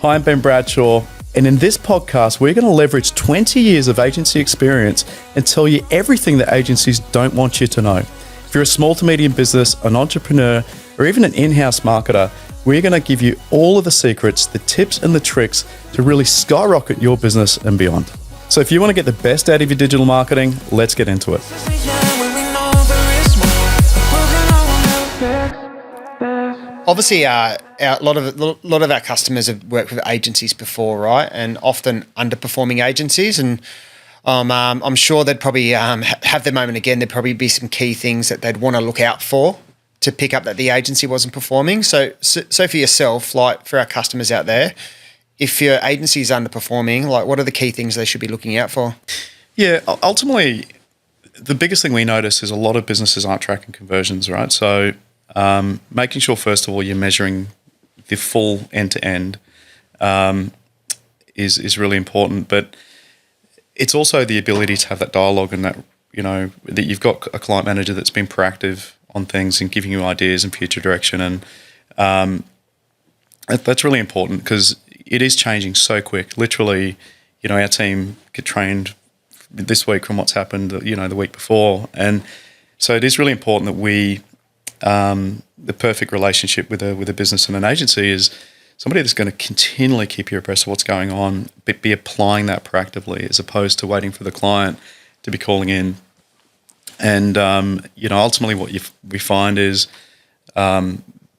Hi, I'm Ben Bradshaw, and in this podcast, we're going to leverage 20 years of agency experience and tell you everything that agencies don't want you to know. If you're a small to medium business, an entrepreneur, or even an in-house marketer, we're going to give you all of the secrets, the tips and the tricks to really skyrocket your business and beyond. So if you want to get the best out of your digital marketing, let's get into it. Obviously, a lot of our customers have worked with agencies before, right? And often underperforming agencies. And I'm sure they'd probably have their moment again. There'd probably be some key things that they'd want to look out for to pick up that the agency wasn't performing. So for yourself, like for our customers out there, if your agency is underperforming, like what are the key things they should be looking out for? Yeah, ultimately, the biggest thing we notice is a lot of businesses aren't tracking conversions, right? So making sure, first of all, you're measuring the full end-to-end is really important. But it's also the ability to have that dialogue and that, you know, that you've got a client manager that's been proactive on things and giving you ideas and future direction. And that's really important because it is changing so quick. Literally, you know, our team get trained this week from what's happened, you know, the week before. And so it is really important that we, the perfect relationship with a business and an agency is somebody that's going to continually keep you abreast of what's going on, but be applying that proactively as opposed to waiting for the client to be calling in. And, you know, ultimately what we find is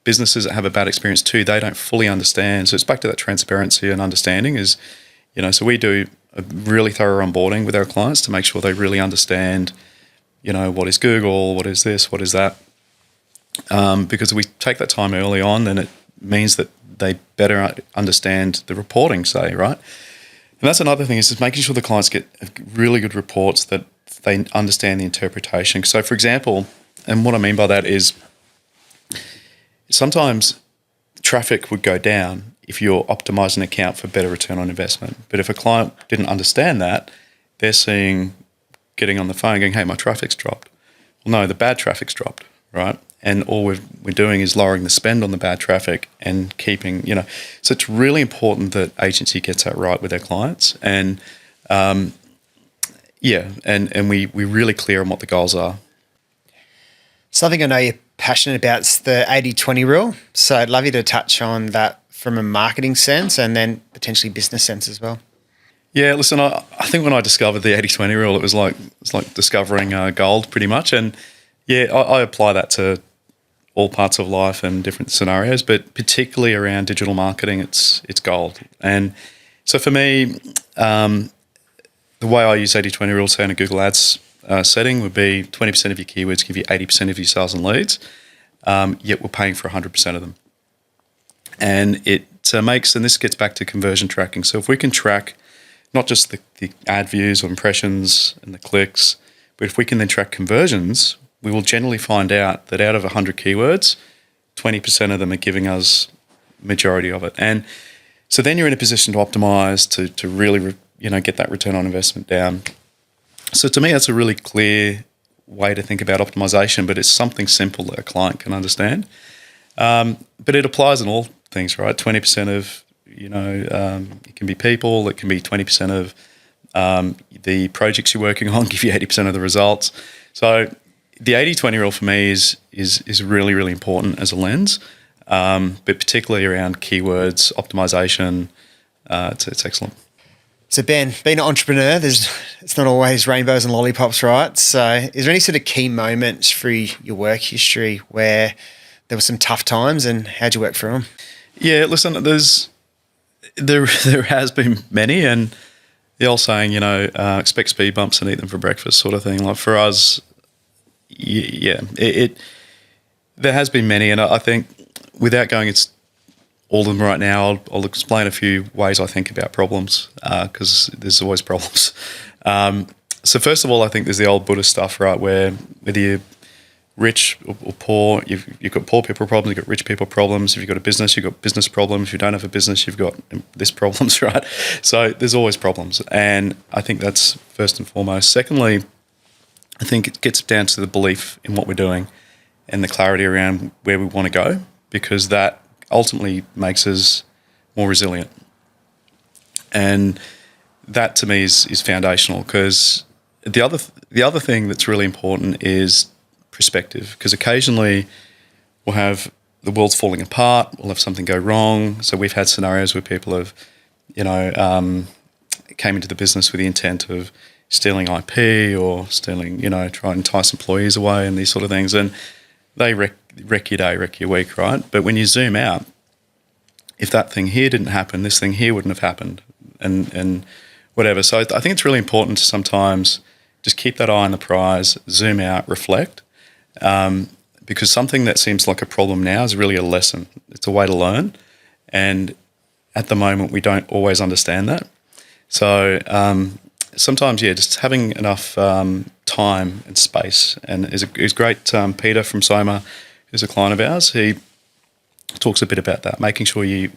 businesses that have a bad experience too, they don't fully understand. So it's back to that transparency and understanding is, you know, so we do a really thorough onboarding with our clients to make sure they really understand, you know, what is Google, what is this, what is that. Because if we take that time early on, then it means that they better understand the reporting, say, right? And that's another thing is just making sure the clients get really good reports that they understand the interpretation. So, for example, and what I mean by that is sometimes traffic would go down if you're optimizing an account for better return on investment. But if a client didn't understand that, they're getting on the phone going, hey, my traffic's dropped. Well, no, the bad traffic's dropped, right? And all we're doing is lowering the spend on the bad traffic and keeping, you know. So it's really important that agency gets that right with their clients. And, and we're really clear on what the goals are. Something I know you're passionate about is the 80-20 rule. So I'd love you to touch on that from a marketing sense and then potentially business sense as well. Yeah, listen, I think when I discovered the 80-20 rule, it's like discovering gold pretty much. And yeah, I apply that to all parts of life and different scenarios, but particularly around digital marketing, it's gold. And so for me, the way I use 80-20 rule, say in a Google Ads setting, would be 20% of your keywords give you 80% of your sales and leads, yet we're paying for 100% of them. And it makes, and this gets back to conversion tracking. So if we can track not just the ad views or impressions and the clicks, but if we can then track conversions, we will generally find out that out of 100 keywords, 20% of them are giving us majority of it. And so then you're in a position to optimize, to really, you know, get that return on investment down. So to me, that's a really clear way to think about optimization, but it's something simple that a client can understand. But it applies in all things, right? 20% of, you know, it can be people, it can be 20% of the projects you're working on give you 80% of the results. So the 80-20 rule for me is really, really important as a lens, but particularly around keywords, optimization, it's excellent. So Ben, being an entrepreneur, it's not always rainbows and lollipops, right? So is there any sort of key moments through your work history where there were some tough times and how'd you work through them? Yeah, listen, there has been many, and the old saying, you know, expect speed bumps and eat them for breakfast sort of thing. Like for us, yeah, there has been many, and I think without going into all of them right now, I'll explain a few ways I think about problems because there's always problems. So first of all, I think there's the old Buddhist stuff, right, where whether you're rich or poor, you've got poor people problems, you've got rich people problems. If you've got a business, you've got business problems. If you don't have a business, you've got this problems, right? So there's always problems, and I think that's first and foremost. Secondly, I think it gets down to the belief in what we're doing and the clarity around where we want to go, because that ultimately makes us more resilient. And that to me is foundational, because the other thing that's really important is perspective, because occasionally we'll have the world's falling apart, we'll have something go wrong. So we've had scenarios where people have, came into the business with the intent of stealing IP or stealing, try and entice employees away and these sort of things. And they wreck your day, wreck your week, right? But when you zoom out, if that thing here didn't happen, this thing here wouldn't have happened, and whatever. So I think it's really important to sometimes just keep that eye on the prize, zoom out, reflect, because something that seems like a problem now is really a lesson. It's a way to learn, and at the moment we don't always understand that. So sometimes, just having enough time and space, and is great. Peter from Soma, who's a client of ours, he talks a bit about that, making sure you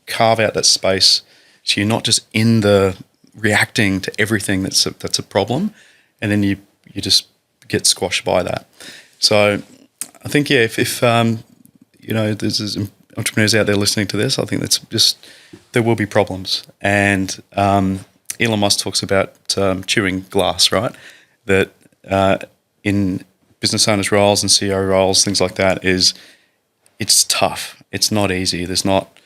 carve out that space so you're not just in the reacting to everything that's a problem, and then you just get squashed by that. So I think if there's entrepreneurs out there listening to this, I think that's just, there will be problems. And Elon Musk talks about chewing glass, right? That in business owners' roles and CEO roles, things like that, it's tough. It's not easy. There's not,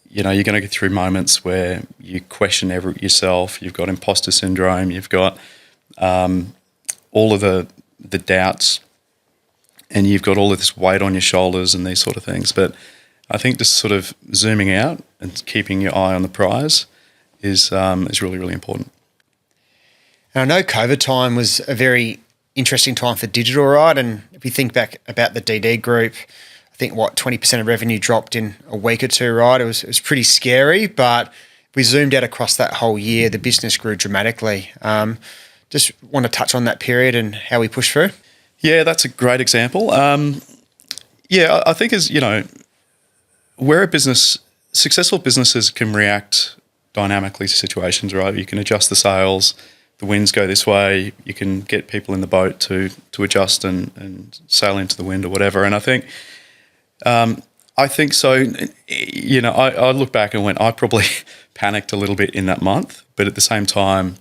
you're going to go through moments where you question yourself. You've got imposter syndrome. You've got all of the doubts, and you've got all of this weight on your shoulders and these sort of things. But I think just sort of zooming out and keeping your eye on the prize is really, really important. And I know COVID time was a very interesting time for digital, right? And if you think back about the DD group, I think 20% of revenue dropped in a week or two, right? It was pretty scary, but if we zoomed out across that whole year, the business grew dramatically. Just want to touch on that period and how we pushed through. Yeah, that's a great example. I think where successful businesses can react dynamically to situations, right? You can adjust the sails, the winds go this way, you can get people in the boat to adjust and sail into the wind or whatever. And I think so. I look back and went, I probably panicked a little bit in that month, but at the same time,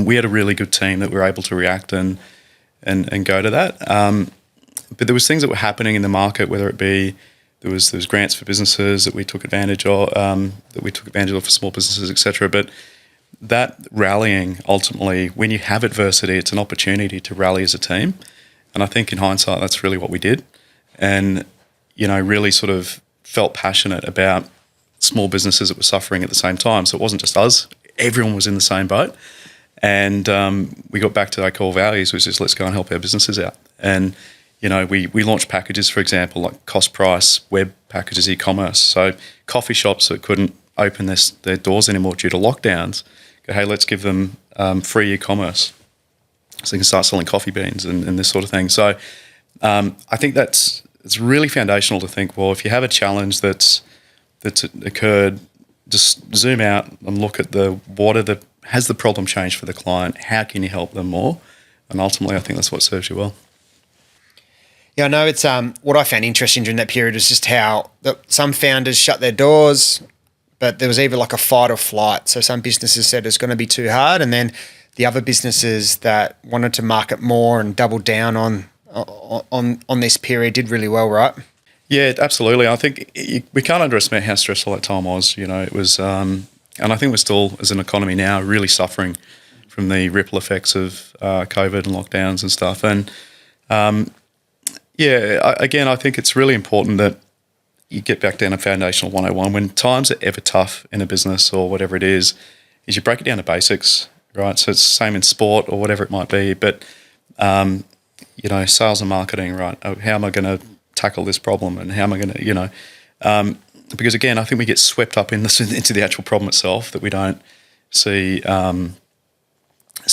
we had a really good team that were able to react and go to that. But there was things that were happening in the market, whether it be there was grants for businesses that we took advantage of, for small businesses, etc. But that rallying, ultimately, when you have adversity, it's an opportunity to rally as a team. And I think in hindsight, that's really what we did. And, really sort of felt passionate about small businesses that were suffering at the same time. So it wasn't just us. Everyone was in the same boat. And we got back to our core values, which is let's go and help our businesses out. And, we launched packages, for example, like cost price, web packages, e-commerce. So coffee shops that couldn't open their doors anymore due to lockdowns, go, hey, let's give them free e-commerce so they can start selling coffee beans and this sort of thing. So I think it's really foundational to think, well, if you have a challenge that's occurred, just zoom out and look at has the problem changed for the client? How can you help them more? And ultimately, I think that's what serves you well. Yeah, I know it's what I found interesting during that period is just how some founders shut their doors, but there was either like a fight or flight. So some businesses said it's going to be too hard, and then the other businesses that wanted to market more and double down on this period did really well, right? Yeah, absolutely. I think we can't underestimate how stressful that time was. It was, and I think we're still, as an economy now, really suffering from the ripple effects of COVID and lockdowns and stuff. And again, I think it's really important that you get back down to foundational 101. When times are ever tough in a business or whatever it is you break it down to basics, right? So it's the same in sport or whatever it might be. But, sales and marketing, right? How am I going to tackle this problem, and how am I going to, because again, I think we get swept up into the actual problem itself, that we don't see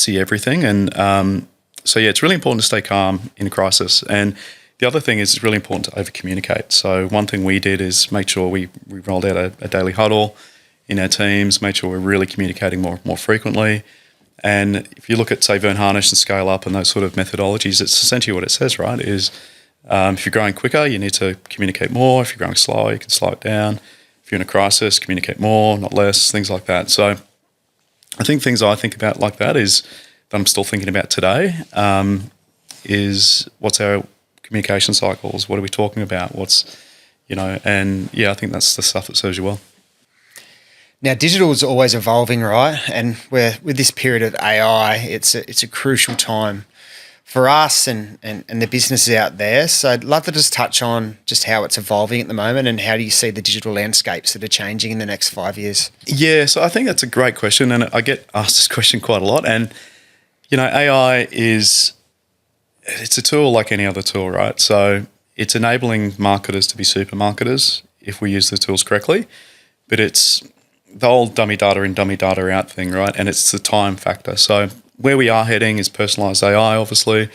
everything. And it's really important to stay calm in a crisis. And the other thing is it's really important to over-communicate. So one thing we did is make sure we rolled out a daily huddle in our teams, made sure we're really communicating more frequently. And if you look at, say, Vern Harnish and Scale Up and those sort of methodologies, it's essentially what it says, right, is if you're growing quicker, you need to communicate more. If you're growing slower, you can slow it down. If if you're in a crisis, communicate more, not less, things like that. So I think things I think about like that is that I'm still thinking about today is what's our communication cycles? What are we talking about? And I think that's the stuff that serves you well. Now, digital is always evolving, right? And with this period of AI, it's a crucial time for us and the businesses out there. So I'd love to just touch on just how it's evolving at the moment and how do you see the digital landscapes that are changing in the next 5 years? Yeah, so I think that's a great question, and I get asked this question quite a lot. And, AI it's a tool like any other tool, right? So it's enabling marketers to be supermarketers if we use the tools correctly, but it's the old dummy data in, dummy data out thing, right? And it's the time factor. So where we are heading is personalized AI, obviously.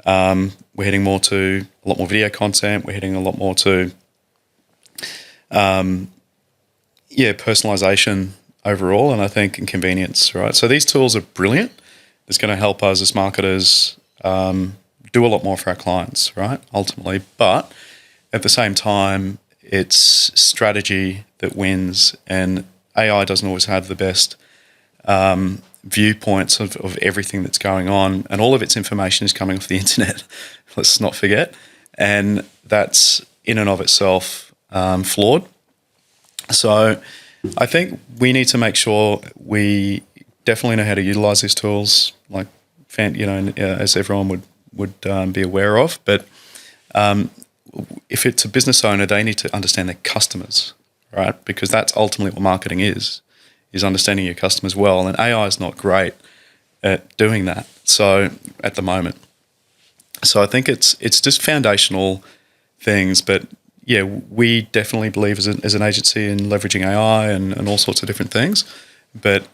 We're heading more to a lot more video content. We're heading a lot more to, personalization overall, and I think in convenience, right? So these tools are brilliant. It's going to help us as marketers do a lot more for our clients, right? Ultimately, but at the same time, it's strategy that wins, and AI doesn't always have the best viewpoints of everything that's going on, and all of its information is coming off the internet. Let's not forget, and that's in and of itself flawed. So I think we need to make sure we definitely know how to utilize these tools, like as everyone would be aware of. But if it's a business owner, they need to understand their customers, right? Because that's ultimately what marketing is understanding your customers well. And AI is not great at doing that. So at the moment, so I think it's just foundational things. But yeah, we definitely believe as an agency in leveraging AI and all sorts of different things. But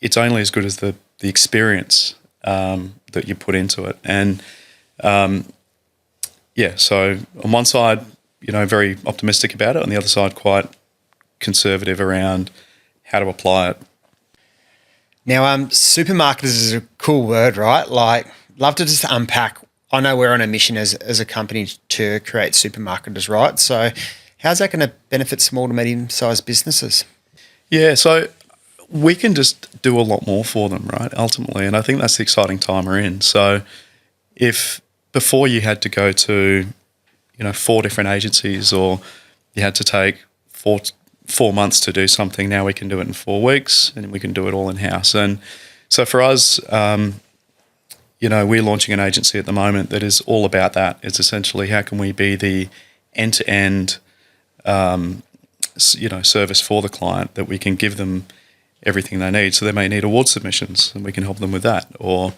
it's only as good as the experience that you put into it. And so on one side, very optimistic about it. On the other side, quite conservative around how to apply it. Now, supermarketers is a cool word, right? Like, love to just unpack. I know we're on a mission as a company to create supermarketers, right? So how's that going to benefit small to medium-sized businesses? Yeah, so we can just do a lot more for them, right, ultimately. And I think that's the exciting time we're in. So if before you had to go to, 4 different agencies, or you had to take 4 months to do something, now we can do it in 4 weeks, and we can do it all in-house. And so for us, we're launching an agency at the moment that is all about that. It's essentially how can we be the end-to-end, service for the client, that we can give them everything they need. So they may need award submissions, and we can help them with that. Or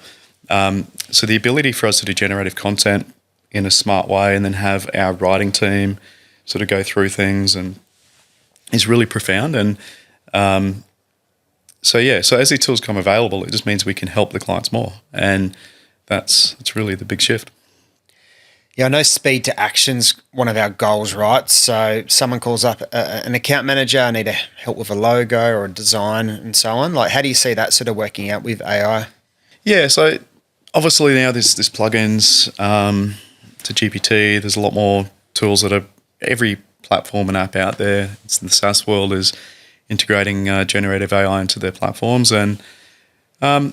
so the ability for us to do generative content in a smart way, and then have our writing team sort of go through things, and is really profound. And so as these tools come available, it just means we can help the clients more, and that's really the big shift. Yeah, I know speed to action's one of our goals, right? So someone calls up an account manager, I need help with a logo or a design and so on. Like, how do you see that sort of working out with AI? Yeah, so obviously now there's plugins to GPT. There's a lot more tools that are every platform and app out there. It's the SaaS world is integrating generative AI into their platforms, and I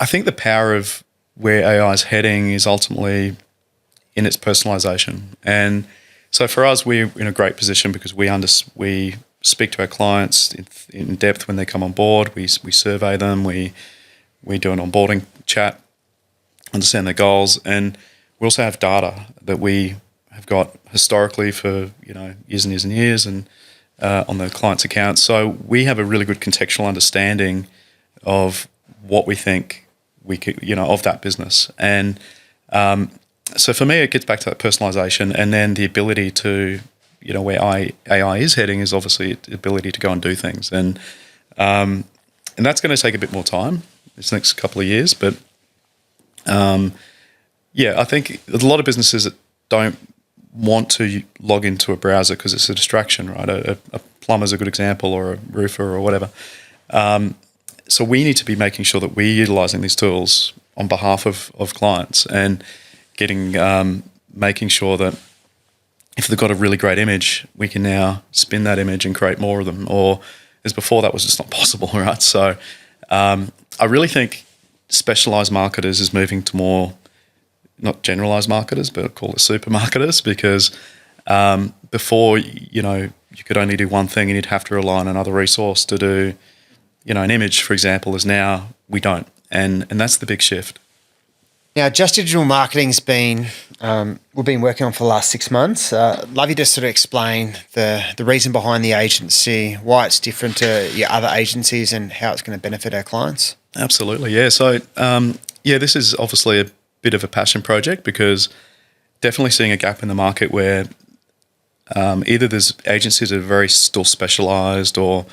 think the power of where AI is heading is ultimately in its personalization. And so for us, we're in a great position because we speak to our clients in depth when they come on board. We survey them. We do an onboarding chat, understand their goals, and we also have data that we have got historically for years and years and years, and on the client's accounts. So we have a really good contextual understanding of what we think we could, of that business. And so for me, it gets back to that personalization, and then the ability to, where AI is heading is obviously the ability to go and do things. And that's going to take a bit more time this next couple of years. But I think a lot of businesses that don't want to log into a browser because it's a distraction, right? A plumber's a good example, or a roofer, or whatever. So we need to be making sure that we're utilizing these tools on behalf of clients, and making sure that if they've got a really great image, we can now spin that image and create more of them. Or as before, that was just not possible, right? So I really think specialized marketers is moving to more, not generalized marketers, but I'll call it super marketers, because before, you could only do one thing and you'd have to rely on another resource to do, an image, for example, is now we don't. And that's the big shift. Now, Just Digital Marketing's been, we've been working on for the last 6 months. Love you to sort of explain the reason behind the agency, why it's different to your other agencies and how it's going to benefit our clients. Absolutely, yeah. So, this is obviously a bit of a passion project, because definitely seeing a gap in the market where either there's agencies that are very still specialised or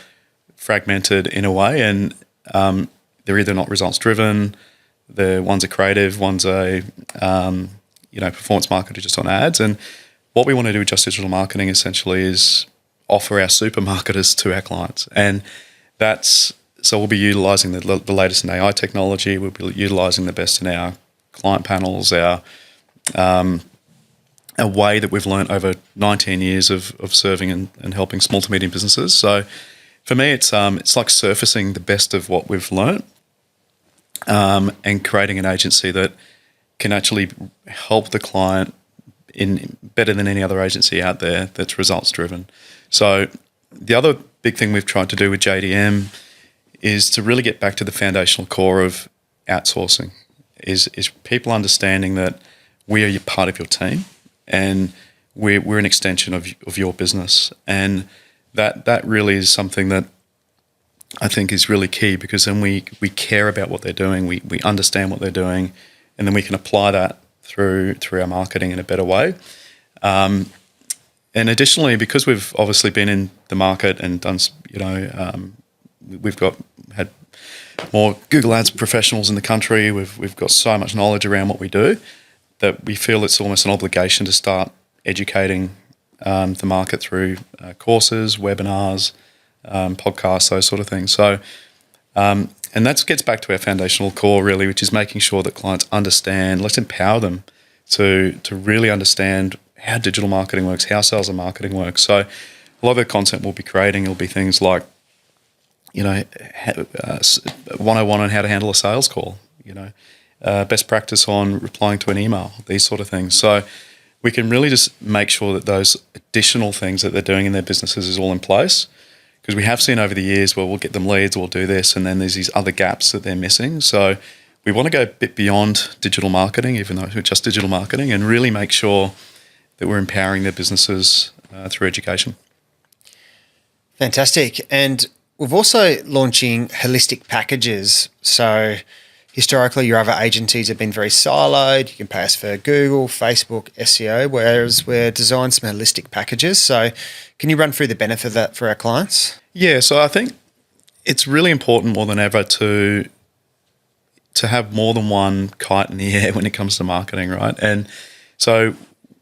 fragmented in a way, and they're either not results driven. The one's a creative, one's a performance marketer just on ads. And what we want to do with Just Digital Marketing essentially is offer our super marketers to our clients, and so we'll be utilising the latest in AI technology. We'll be utilising the best in our client panels, our a way that we've learned over 19 years of serving and helping small to medium businesses. So for me, it's like surfacing the best of what we've learned and creating an agency that can actually help the client in better than any other agency out there that's results driven. So the other big thing we've tried to do with JDM is to really get back to the foundational core of outsourcing, is people understanding that we are part of your team and we're an extension of your business. And that really is something that I think is really key, because then we care about what they're doing, we understand what they're doing, and then we can apply that through our marketing in a better way. And additionally, because we've obviously been in the market and done, we've had more Google Ads professionals in the country. We've got so much knowledge around what we do that we feel it's almost an obligation to start educating the market through courses, webinars, podcasts, those sort of things. So, and that gets back to our foundational core really, which is making sure that clients understand. Let's empower them to really understand how digital marketing works, how sales and marketing works. So, a lot of the content we'll be creating will be things like, 101 on how to handle a sales call, best practice on replying to an email, these sort of things. So we can really just make sure that those additional things that they're doing in their businesses is all in place, because we have seen over the years where we'll get them leads, we'll do this, and then there's these other gaps that they're missing. So we want to go a bit beyond digital marketing, even though we're just digital marketing, and really make sure that we're empowering their businesses through education. Fantastic. And we've also launching holistic packages. So historically, your other agencies have been very siloed. You can pay us for Google, Facebook, SEO, whereas we're designing some holistic packages. So can you run through the benefit of that for our clients? Yeah, so I think it's really important more than ever to have more than one kite in the air when it comes to marketing, right? And so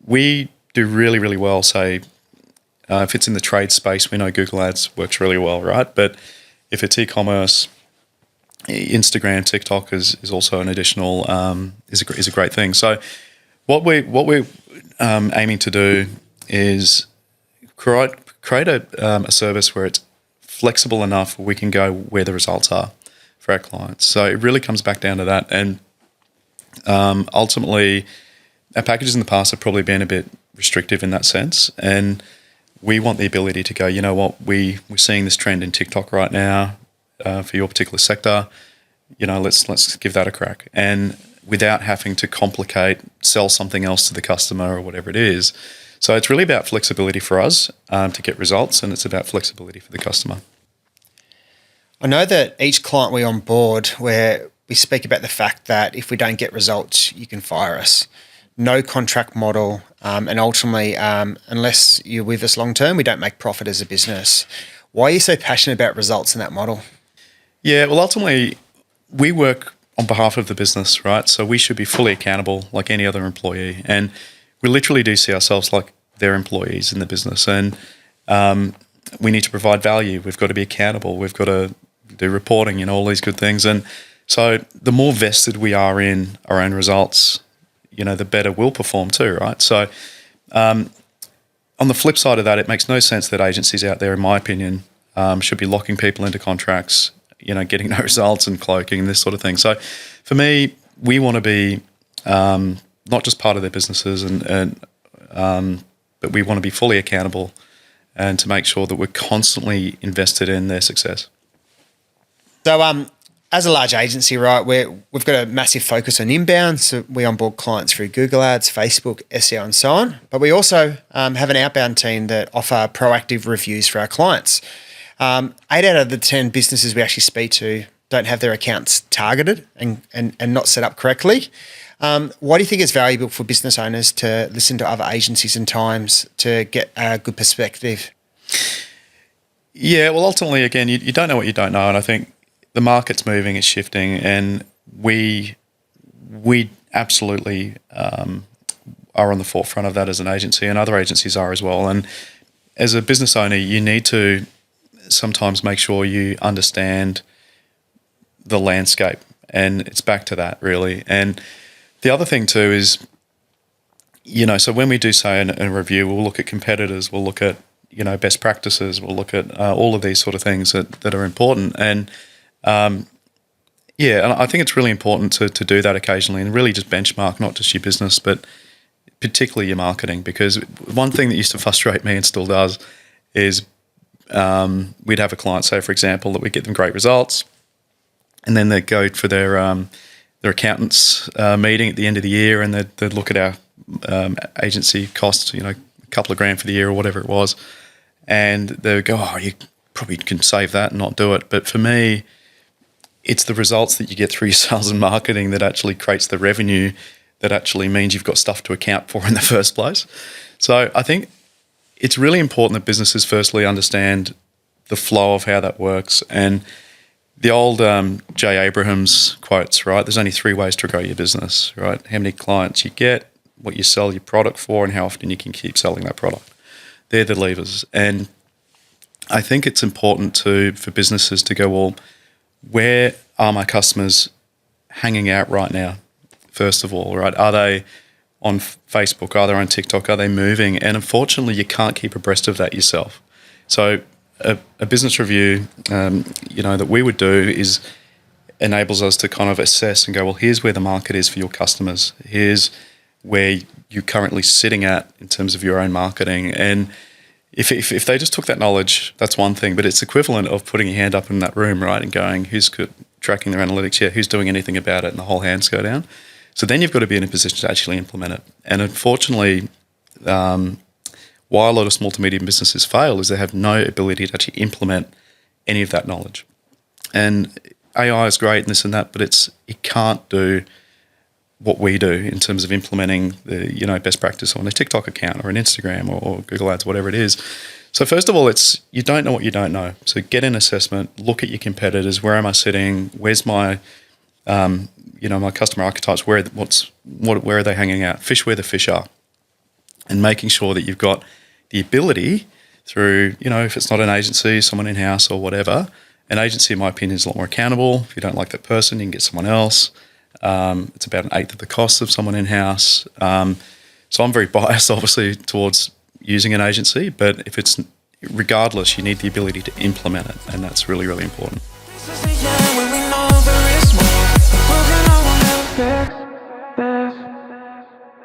we do really, really well, say, if it's in the trade space, we know Google Ads works really well, right? But if it's e-commerce, Instagram, TikTok is also an additional is a great thing. So what we're aiming to do is create a service where it's flexible enough where we can go where the results are for our clients. So it really comes back down to that. And ultimately, our packages in the past have probably been a bit restrictive in that sense, and we want the ability to go, you know what, we're seeing this trend in TikTok right now for your particular sector. Let's give that a crack, and without having to sell something else to the customer or whatever it is. So it's really about flexibility for us to get results, and it's about flexibility for the customer. I know that each client we onboard, where we speak about the fact that if we don't get results, you can fire us. No contract model, and ultimately, unless you're with us long term, we don't make profit as a business. Why are you so passionate about results in that model? Yeah, well, ultimately, we work on behalf of the business, right? So we should be fully accountable like any other employee, and we literally do see ourselves like their employees in the business, and we need to provide value. We've got to be accountable. We've got to do reporting, all these good things. And so the more vested we are in our own results, the better we'll perform too, right? So on the flip side of that, it makes no sense that agencies out there, in my opinion, should be locking people into contracts, getting no results and cloaking and this sort of thing. So for me, we want to be not just part of their businesses, but we want to be fully accountable and to make sure that we're constantly invested in their success. So as a large agency, right, we've got a massive focus on inbound. So we onboard clients through Google Ads, Facebook, SEO, and so on. But we also have an outbound team that offer proactive reviews for our clients. 8 out of the 10 businesses we actually speak to don't have their accounts targeted and not set up correctly. Why do you think it's valuable for business owners to listen to other agencies and times to get a good perspective? Yeah, well, ultimately, again, you don't know what you don't know. And I think the market's moving, it's shifting, and we absolutely are on the forefront of that as an agency, and other agencies are as well. And as a business owner, you need to sometimes make sure you understand the landscape, and it's back to that, really. And the other thing too is, so when we do say a review, we'll look at competitors, we'll look at best practices, we'll look at all of these sort of things that are important. And and I think it's really important to do that occasionally and really just benchmark not just your business, but particularly your marketing. Because one thing that used to frustrate me and still does is we'd have a client say, for example, that we get them great results, and then they'd go for their accountants meeting at the end of the year, and they'd look at our agency costs, a couple of grand for the year or whatever it was, and they would go, "Oh, you probably can save that and not do it." But for me, it's the results that you get through your sales and marketing that actually creates the revenue that actually means you've got stuff to account for in the first place. So I think it's really important that businesses firstly understand the flow of how that works. And the old Jay Abrahams quotes, right? There's only 3 ways to grow your business, right? How many clients you get, what you sell your product for, and how often you can keep selling that product. They're the levers. And I think it's important for businesses to go, well, where are my customers hanging out right now, first of all, right? Are they on Facebook? Are they on TikTok? Are they moving? And unfortunately, you can't keep abreast of that yourself. So a business review, that we would do enables us to kind of assess and go, well, here's where the market is for your customers. Here's where you're currently sitting at in terms of your own marketing. And if they just took that knowledge, that's one thing, but it's equivalent of putting your hand up in that room, right, and going, who's tracking their analytics? Yeah, who's doing anything about it? And the whole hands go down. So then you've got to be in a position to actually implement it. And unfortunately, why a lot of small to medium businesses fail is they have no ability to actually implement any of that knowledge. And AI is great and this and that, but it can't do what we do in terms of implementing the best practice on a TikTok account or an Instagram or Google Ads, whatever it is. So first of all, it's you don't know what you don't know. So get an assessment, look at your competitors. Where am I sitting? Where's my my customer archetypes? Where are they hanging out? Fish where the fish are, and making sure that you've got the ability through if it's not an agency, someone in house or whatever. An agency, in my opinion, is a lot more accountable. If you don't like that person, you can get someone else. It's about 1/8 of the cost of someone in-house. So I'm very biased, obviously, towards using an agency, but regardless, you need the ability to implement it, and that's really, really important.